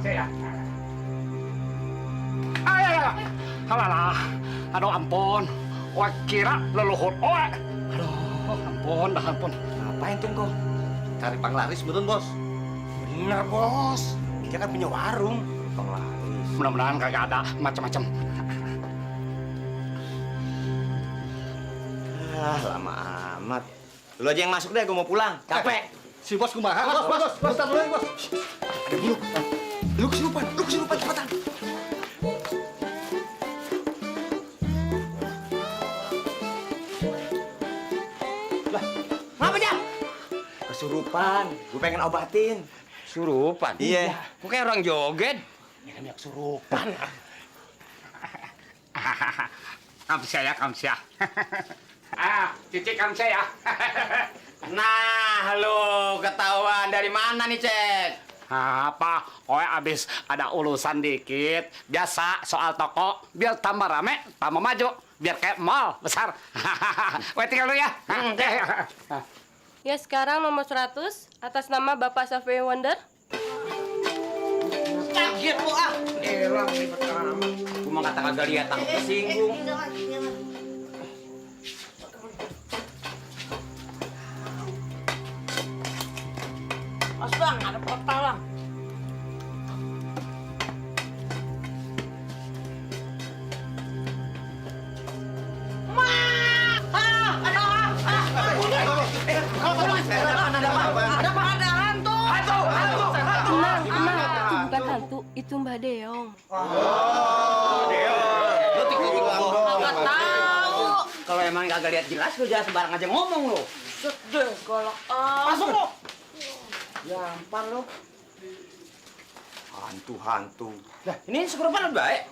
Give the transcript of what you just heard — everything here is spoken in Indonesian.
saya. Ayo. Halalah. Aduh ampun. Wah kira leluhur oe. Aduh ampun. Ngapain tuh kok? Cari panglaris betul bos? Bener bos. Dia kan punya warung. Panglaris. Mudah-mudahan kagak ada macam-macam. Lama amat. Lu aja yang masuk deh, gue mau pulang. Capek. Si bos kumaha? Bos. Bentar dulu, bos. Ada bulu. Lu kesurupan cepetan. Lah, ngapa Jam? Kesurupan. Gue pengen obatin. Surupan? Iya. Kok kayak orang joget? Ini kan yang kesurupan. Kamsia. Cici kamsia. Nah, lu ketahuan dari mana nih, Cek? Apa? Abis ada urusan dikit. Biasa soal toko. Biar tambah rame, tambah maju. Biar kayak mall besar. Tinggal dulu ya. Ya, sekarang nomor 100 atas nama Bapak Safi Wonder. Kaget lu ah. Elang ribet amat. Gua mah kata kagak lihat takut tersinggung. Mas Bang, ada peta Bang. Tenang. Itu bukan hantu, itu Mbak Deong. Lu kagak tahu. Kalau emang kagak lihat jelas, lu jangan sembarang aja ngomong lu. Sedih galak masuk lu. Gampang lu. Hantu. Lah, ini surupan lu baik.